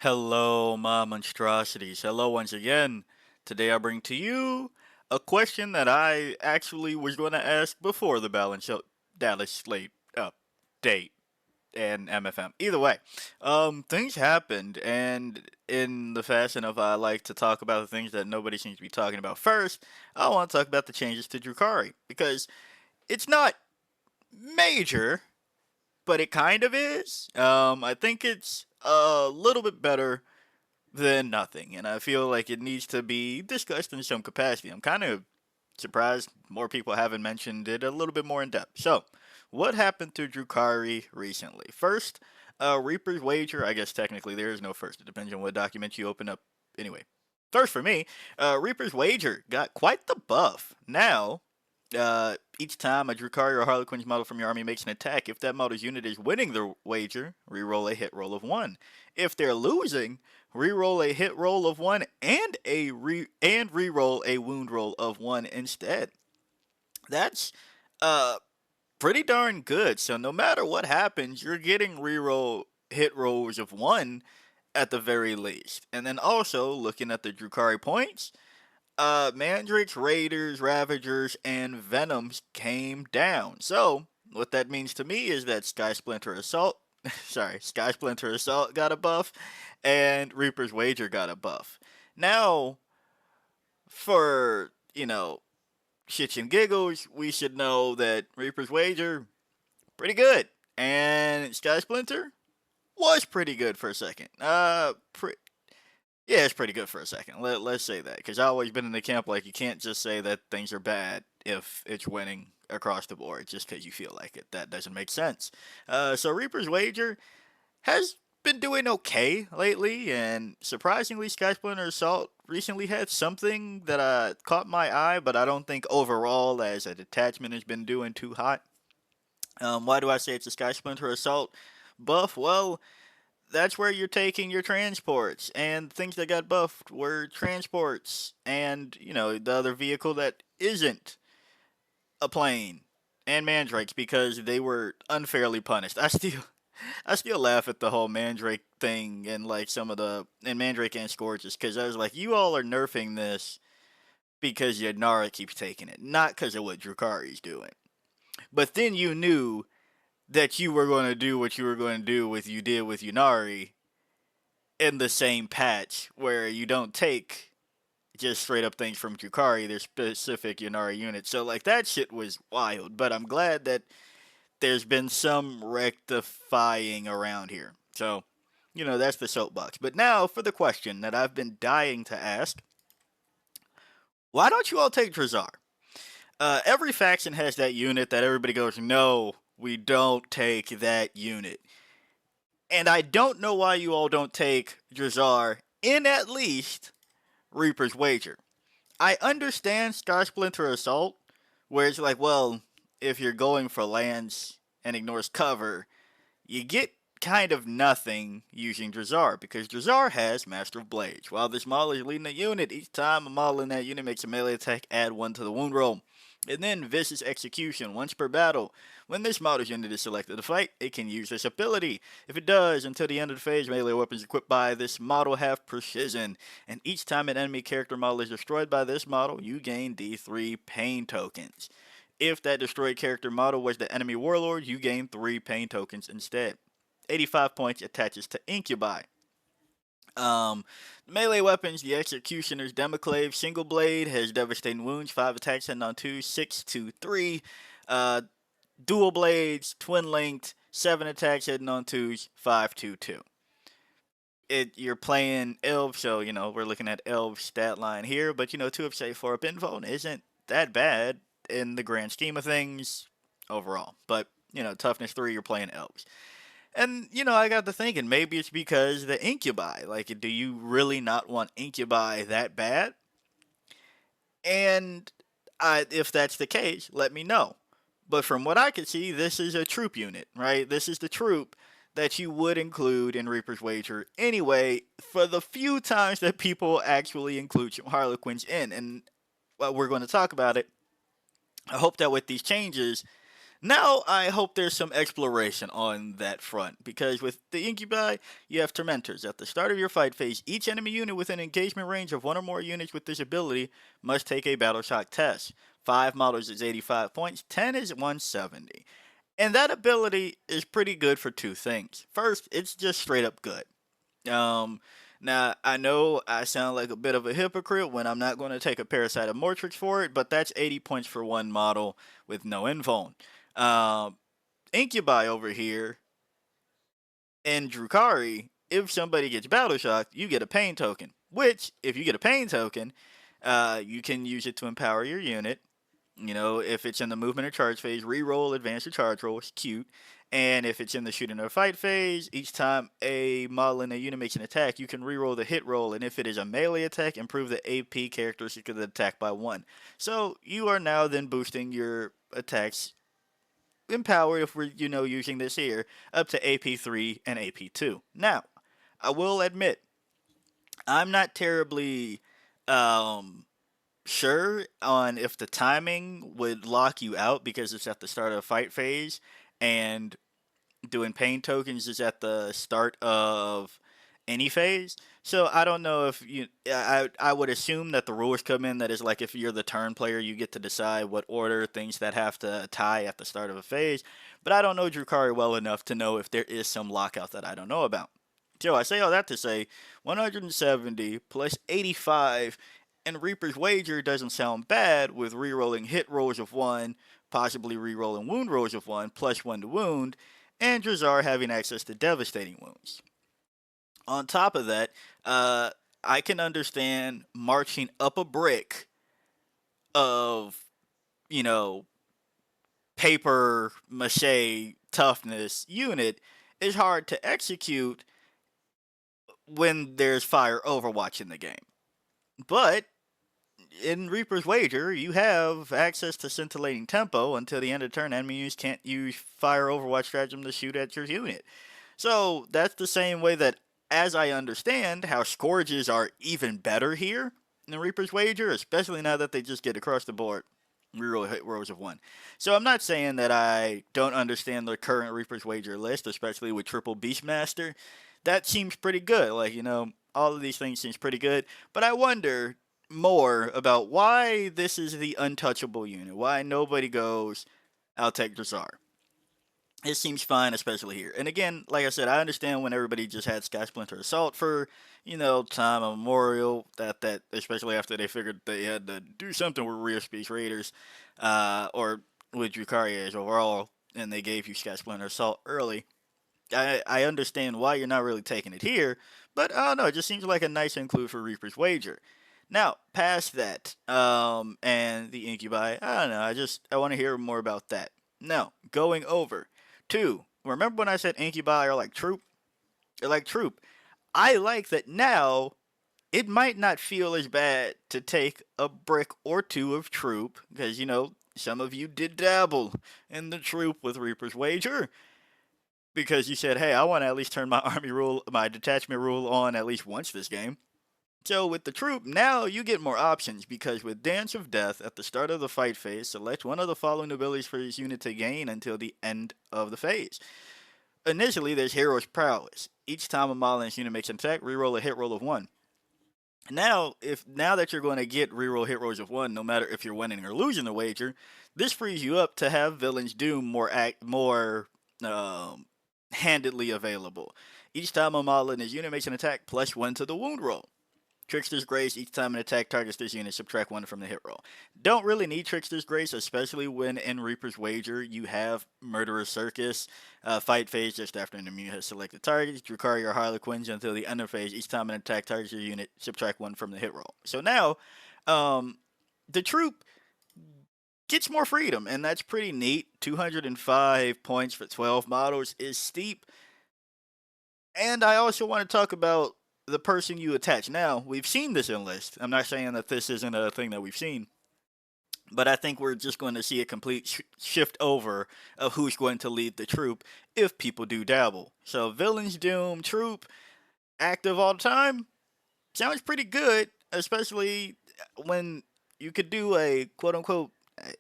Hello, my monstrosities. Hello once again. Today I bring to you a question that I actually was going to ask before the Dallas slate update and MFM. Either way, things happened, and in the fashion of I like to talk about the things that nobody seems to be talking about first, I want to talk about the changes to Drukhari because it's not major, but it kind of is. I think it's a little bit better than nothing, and I feel like it needs to be discussed in some capacity. I'm kind of surprised more people haven't mentioned it a little bit more in depth. So, what happened to Drukhari recently? First, Reaper's Wager. I guess technically there is no first. It depends on what document you open up. Anyway, first for me, Reaper's Wager got quite the buff. Now, each time a Drukhari or Harlequin's model from your army makes an attack, if that model's unit is winning the wager, reroll a hit roll of 1. If they're losing, reroll a hit roll of 1 and reroll a wound roll of 1 instead. That's pretty darn good. So no matter what happens, you're getting reroll hit rolls of 1 at the very least. And then also looking at the Drukhari points, Mandrakes, Raiders, Ravagers, and Venoms came down. So, what that means to me is that Sky Splinter Assault, Sky Splinter Assault got a buff, and Reaper's Wager got a buff. Now, for, shits and giggles, we should know that Reaper's Wager, pretty good. And Sky Splinter was pretty good for a second. Yeah, it's pretty good for a second. Let's say that. Because I've always been in the camp like you can't just say that things are bad if it's winning across the board just because you feel like it. That doesn't make sense. So Reaper's Wager has been doing okay lately, and surprisingly, Sky Splinter Assault recently had something that caught my eye, but I don't think overall as a detachment has been doing too hot. Why do I say it's a Sky Splinter Assault buff? Well, that's where you're taking your transports, and things that got buffed were transports and, the other vehicle that isn't a plane and mandrakes because they were unfairly punished. I still laugh at the whole mandrake thing and like some of the and mandrake and scourges because I was like, you all are nerfing this because Yanara keeps taking it, not because of what Drukhari's doing. But then you knew that you were going to do what you were going to do with you did with Yunari in the same patch where you don't take just straight up things from Drukhari, their specific Yunari units. So like that shit was wild, but I'm glad that there's been some rectifying around here. So, that's the soapbox. But now for the question that I've been dying to ask. Why don't you all take Drazhar? Every faction has that unit that everybody goes, no, we don't take that unit. And I don't know why you all don't take Drazhar in at least Reaper's Wager. I understand Sky Splinter Assault, where it's like, well, if you're going for lands and ignores cover, you get kind of nothing using Drazhar, because Drazhar has Master of Blades. While this model is leading a unit, each time a model in that unit makes a melee attack, add 1 to the wound roll. And then Vicious Execution, once per battle. When this model's unit is selected to fight, it can use this ability. If it does, until the end of the phase, melee weapons equipped by this model have precision. And each time an enemy character model is destroyed by this model, you gain D3 pain tokens. If that destroyed character model was the enemy warlord, you gain 3 pain tokens instead. 85 points attaches to Incubi. Melee weapons, the Executioner's Democlave Single Blade has devastating wounds, 5 attacks heading on 2, 6, 2, 3. Dual Blades, Twin Linked, 7 attacks heading on 2s, 5, 2, 2. You're playing Elv, so, we're looking at Elv's stat line here, but, 2 of say 4 up info isn't that bad in the grand scheme of things overall. But, toughness 3, you're playing Elves. And, I got to thinking, maybe it's because the Incubi. Like, do you really not want Incubi that bad? And if that's the case, let me know. But from what I could see, this is a troop unit, right? This is the troop that you would include in Reaper's Wager anyway, for the few times that people actually include Harlequins in. And we're going to talk about it. I hope that with these changes, Now I hope there's some exploration on that front, because with the Incubi, you have Tormentors. At the start of your fight phase, each enemy unit within engagement range of one or more units with this ability must take a Battle Shock test. 5 models is 85 points, 10 is 170. And that ability is pretty good for two things. First, it's just straight up good. Um, Now, I know I sound like a bit of a hypocrite when I'm not going to take a Parasite of Mortrix for it, but that's 80 points for one model with no invuln. Um, Incubi over here in Drukhari, if somebody gets Battle Shocked, you get a pain token. Which, if you get a pain token, you can use it to empower your unit. You know, if it's in the movement or charge phase, re-roll, advance or charge roll. It's cute. And if it's in the shooting or fight phase, each time a model in a unit makes an attack, you can re-roll the hit roll. And if it is a melee attack, improve the AP characteristic of the attack by 1. So you are now then boosting your attacks in power, if we're using this here, up to AP3 and AP2. Now, I will admit, I'm not terribly um, sure on if the timing would lock you out because it's at the start of a fight phase, and doing pain tokens is at the start of any phase. So I don't know if you. I would assume that the rules come in that is like if you're the turn player, you get to decide what order things that have to tie at the start of a phase. But I don't know Drukhari well enough to know if there is some lockout that I don't know about. So I say all that to say 170 plus 85, and Reaper's Wager doesn't sound bad with rerolling hit rolls of 1, possibly rerolling wound rolls of 1, plus 1 to wound, and Drazhar having access to devastating wounds. On top of that, I can understand marching up a brick of, you know, paper mache toughness unit is hard to execute when there's fire overwatch in the game. But in Reaper's Wager, you have access to scintillating tempo until the end of turn. Enemies can't use fire overwatch stratagem to shoot at your unit. So that's the same way that, as I understand, how Scourges are even better here in Reaper's Wager, especially now that they just get across the board reroll hit rolls of 1. So I'm not saying that I don't understand the current Reaper's Wager list, especially with triple Beastmaster. That seems pretty good. Like, all of these things seems pretty good. But I wonder more about why this is the untouchable unit. Why nobody goes, I'll take Drazhar. It seems fine, especially here. And again, like I said, I understand when everybody just had Sky Splinter Assault for, time immemorial. That especially after they figured they had to do something with Rear Space Raiders, or with Drukhari overall, and they gave you Sky Splinter Assault early. I understand why you're not really taking it here, but I don't know. It just seems like a nice include for Reaper's Wager. Now, past that, and the Incubi, I don't know. I want to hear more about that. Now, going over to, remember when I said Incubi are like Troop? They're like Troop. I like that now. It might not feel as bad to take a brick or two of Troop, because some of you did dabble in the Troop with Reaper's Wager, because you said, hey, I want to at least turn my army rule, my detachment rule on at least once this game. So with the Troop, now you get more options, because with Dance of Death at the start of the fight phase, select one of the following abilities for this unit to gain until the end of the phase. Initially, there's Hero's Prowess. Each time a model in this unit makes an attack, reroll a hit roll of 1. Now that you're going to get reroll hit rolls of 1, no matter if you're winning or losing the wager, this frees you up to have Villain's Doom more handedly available. Each time a model in his unit makes an attack, plus 1 to the wound roll. Trickster's Grace, each time an attack targets this unit, subtract 1 from the hit roll. Don't really need Trickster's Grace, especially when in Reaper's Wager you have Murderer's Circus. Fight phase just after an immune has selected targets. Drukhari or Harlequins until the end of phase. Each time an attack targets your unit, subtract 1 from the hit roll. So now, the Troop gets more freedom, and that's pretty neat. 205 points for 12 models is steep. And I also want to talk about the person you attach. Now, we've seen this in list. I'm not saying that this isn't a thing that we've seen, but I think we're just going to see a complete shift over of who's going to lead the Troop if people do dabble. So, Villain's Doom Troop, active all the time, sounds pretty good, especially when you could do a quote-unquote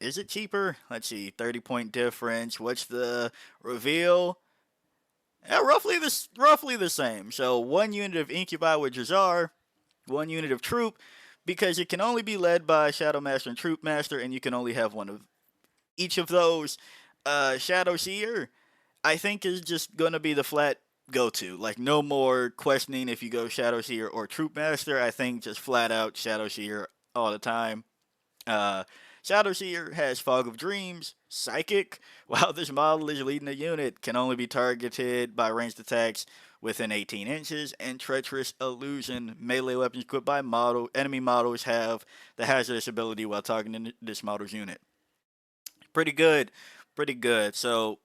Is it cheaper? Let's see, 30-point difference. What's the reveal? Yeah, roughly the same. So 1 unit of Incubi with Drazhar, 1 unit of Troop, because it can only be led by Shadow Master and Troop Master, and you can only have one of each of those. Shadow Seer, I think, is just gonna be the flat go-to. Like, no more questioning if you go Shadow Seer or Troop Master. I think just flat out Shadow Seer all the time. Uh, Shadow Seer has Fog of Dreams, Psychic. While this model is leading a unit, can only be targeted by ranged attacks within 18 inches, and Treacherous Illusion. Melee weapons equipped by enemy models have the hazardous ability while targeting this model's unit. Pretty good, pretty good. So,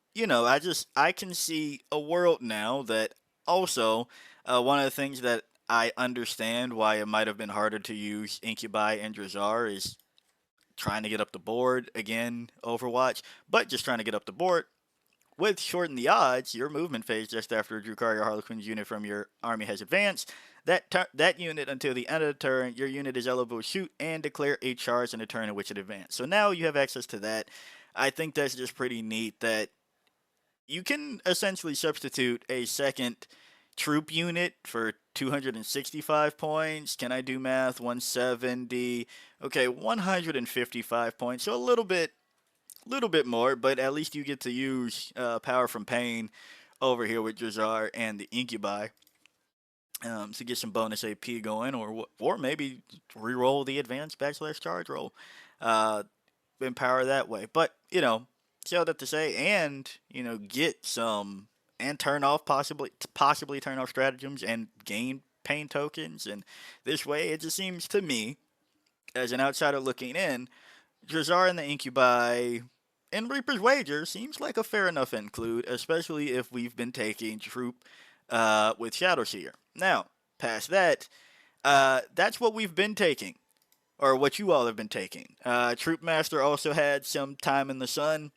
I can see a world now that also, one of the things that I understand why it might have been harder to use Incubi and Drazhar is trying to get up the board again, Overwatch, but just trying to get up the board. With Shorten the Odds, your movement phase just after a Drukhari or Harlequin's unit from your army has advanced. That unit until the end of the turn, your unit is eligible to shoot and declare a charge in the turn in which it advanced. So now you have access to that. I think that's just pretty neat that you can essentially substitute a second troop unit for 265 points. Can I do math? 170. Okay, 155 points. So a little bit more, but at least you get to use Power from Pain over here with Drazhar and the Incubi to get some bonus AP going, or maybe re-roll the advanced backslash charge roll, uh, empower that way. But so that to say, and get some and turn off possibly turn off stratagems and gain pain tokens, and this way it just seems to me as an outsider looking in, Drazhar and the Incubi and Reaper's Wager seems like a fair enough include, especially if we've been taking Troop with Shadow Seer. Now, past that, that's what we've been taking, or what you all have been taking. Troop Master also had some time in the sun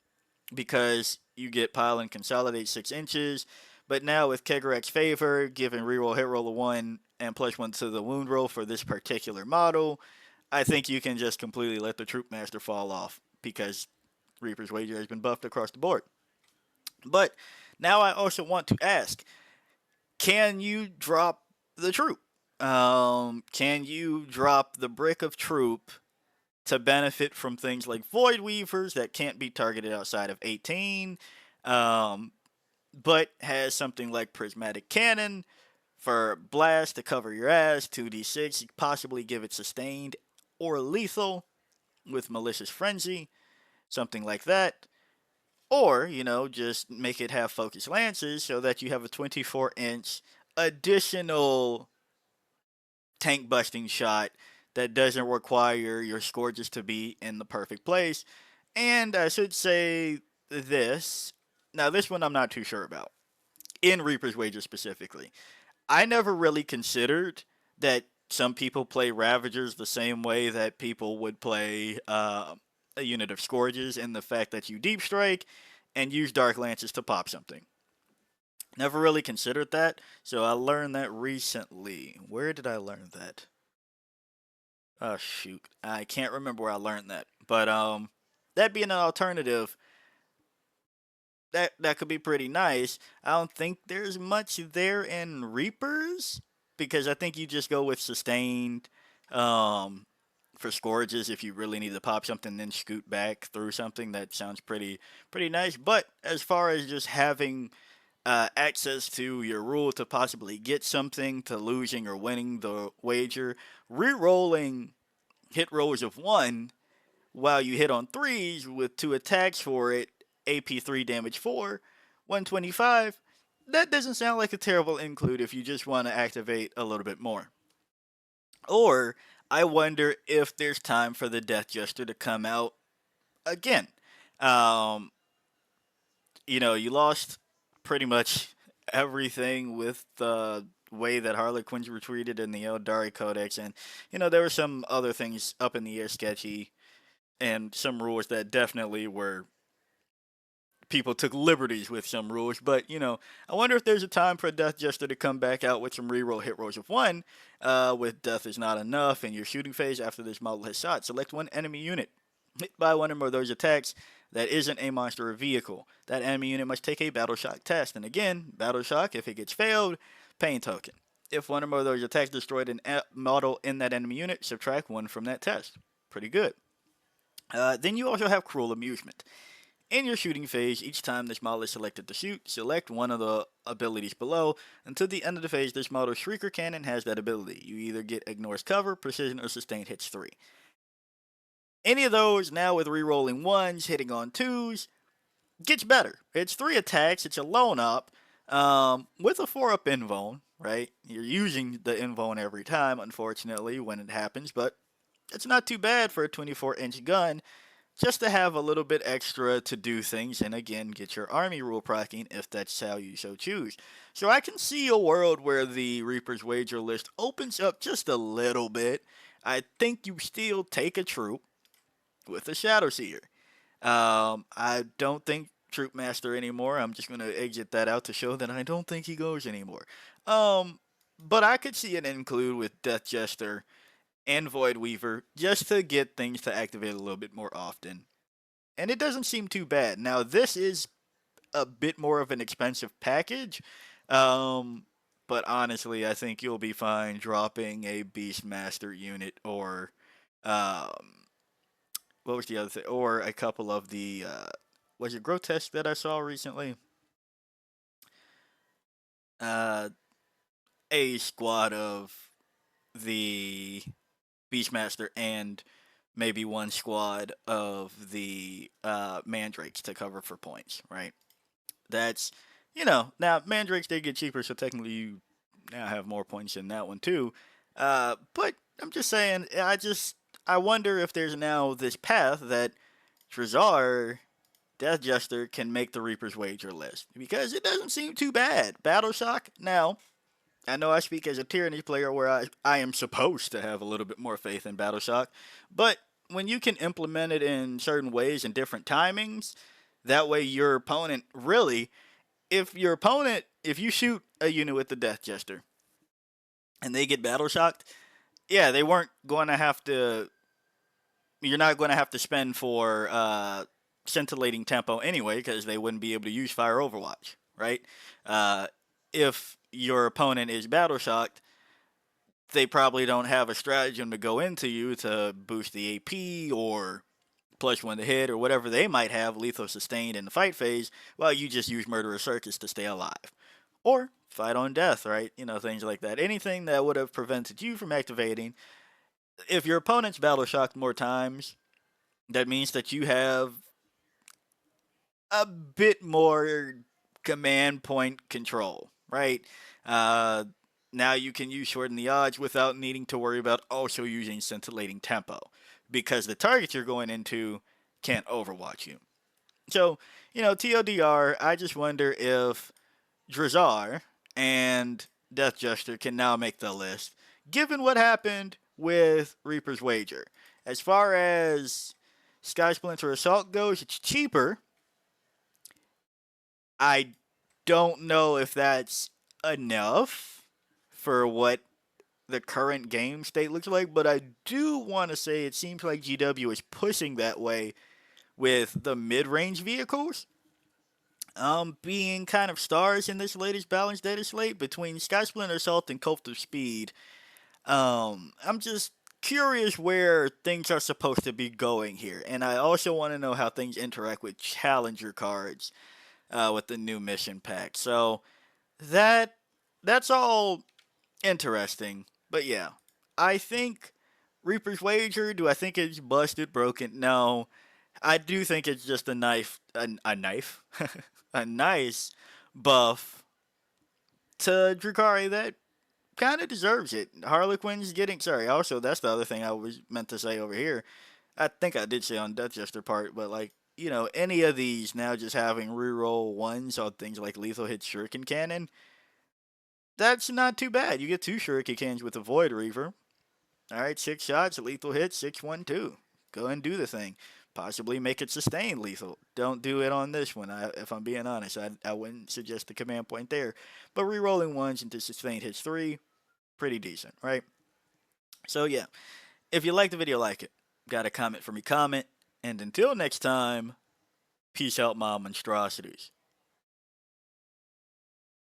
because you get Pile and Consolidate 6 inches, but now with Kegarek's Favor, giving reroll hit roll of 1 and +1 to the wound roll for this particular model, I think you can just completely let the Troop Master fall off because Reaper's Wager has been buffed across the board. But now I also want to ask, can you drop the Troop? Can you drop the Brick of Troop to benefit from things like Void Weavers that can't be targeted outside of 18, but has something like Prismatic Cannon for blast to cover your ass, 2d6, possibly give it sustained or lethal with Malicious Frenzy, something like that. Or, just make it have Focus Lances so that you have a 24-inch additional tank busting shot that doesn't require your Scourges to be in the perfect place. And I should say this. Now, this one I'm not too sure about. In Reaper's Wager specifically. I never really considered that some people play Ravagers the same way that people would play a unit of Scourges, and the fact that you Deep Strike and use Dark Lances to pop something. Never really considered that, so I learned that recently. Where did I learn that? Oh shoot, I can't remember where I learned that. But that being an alternative, that could be pretty nice. I don't think there's much there in Reapers because I think you just go with sustained for Scourges if you really need to pop something, then scoot back through something. That sounds pretty nice. But as far as just having access to your rule to possibly get something, to losing or winning the wager, re-rolling hit rolls of 1 while you hit on 3s with 2 attacks for it, AP 3, damage 4, 125, that doesn't sound like a terrible include if you just want to activate a little bit more. Or, I wonder if there's time for the Death Jester to come out again. Um, you lost pretty much everything with the way that Harlequins were treated in the Eldari Codex, and there were some other things up in the air sketchy, and some rules that definitely were people took liberties with some rules. But I wonder if there's a time for Death Jester to come back out with some reroll hit rolls of 1. With Death is not enough in your shooting phase after this model has shot. Select one enemy unit. Hit by one or more of those attacks that isn't a monster or vehicle. That enemy unit must take a Battle Shock test. And again, Battle Shock, if it gets failed, pain token. If one or more of those attacks destroyed a model in that enemy unit, subtract one from that test. Pretty good. Then you also have Cruel Amusement. In your shooting phase, each time this model is selected to shoot, select one of the abilities below. Until the end of the phase, this model's Shrieker Cannon has that ability. You either get Ignores Cover, Precision, or Sustained hits 3. Any of those, now with rerolling 1s, hitting on 2s, gets better. It's 3 attacks, it's a lone up, with a 4 up invuln, right? You're using the invuln every time, unfortunately, when it happens, but it's not too bad for a 24-inch gun, just to have a little bit extra to do things, and again, get your army rule proccing if that's how you so choose. So I can see a world where the Reaper's Wager list opens up just a little bit. I think you still take a troop with a Shadow Seer. I don't think Troop Master anymore. I'm just going to exit that out to show that I don't think he goes anymore. But I could see an include with Death Jester and Void Weaver just to get things to activate a little bit more often. And it doesn't seem too bad. Now, this is a bit more of an expensive package. But honestly, I think you'll be fine dropping a Beastmaster unit or what was the other thing? Or a couple of the was it Grotesque that I saw recently? Uh, a squad of the Beastmaster and maybe one squad of the Mandrakes to cover for points, right? That's now Mandrakes they get cheaper, so technically you now have more points in that one too. But I'm just saying, I wonder if there's now this path that Drazhar Death Jester can make the Reaper's Wager list because it doesn't seem too bad. Battle Shock, now, I know I speak as a Tyranny player where I am supposed to have a little bit more faith in Battle Shock, but when you can implement it in certain ways and different timings, that way your opponent really, if you shoot a unit with the Death Jester and they get Battle Shocked, yeah, they weren't going to have to you're not going to have to spend for scintillating tempo anyway because they wouldn't be able to use fire overwatch, right? Uh, if your opponent is battle shocked, they probably don't have a stratagem to go into you to boost the AP or plus one to hit or whatever they might have lethal sustained in the fight phase, while you just use murderous circus to stay alive. Or fight on death, right? Things like that. Anything that would have prevented you from activating. If your opponent's battle shocked more times, that means that you have a bit more command point control, right? Uh, Now you can use shorten the odds without needing to worry about also using scintillating tempo because the targets you're going into can't overwatch you. So, TLDR, I just wonder if Drazhar and Death Jester can now make the list, given what happened with Reaper's Wager. As far as Sky Splinter Assault goes, it's cheaper. I don't know if that's enough for what the current game state looks like, but I do want to say it seems like GW is pushing that way with the mid-range vehicles being kind of stars in this latest balanced data slate between Sky Splinter Assault and Cult of Speed. I'm just curious where things are supposed to be going here, and I also want to know how things interact with challenger cards with the new mission pack. So that that's all interesting. But yeah, I think Reaper's Wager. Do I think it's busted, broken? No, I do think it's just a knife, a nice buff to Drukhari that kind of deserves it. Harlequin's getting sorry. Also, that's the other thing I was meant to say over here. I think I did say on Death Jester part, but like any of these now just having reroll ones on things like lethal hit shuriken cannon, that's not too bad. You get two shuriken cannons with a void reaver. All right, 6 shots, lethal hit, 6-1-2. Go ahead and do the thing. Possibly make it sustained lethal. Don't do it on this one. If I'm being honest, I wouldn't suggest the command point there. But rerolling ones into sustained hits 3, pretty decent, right? So yeah, if you like the video, like it. Got a comment for me, comment. And until next time, peace out, my monstrosities.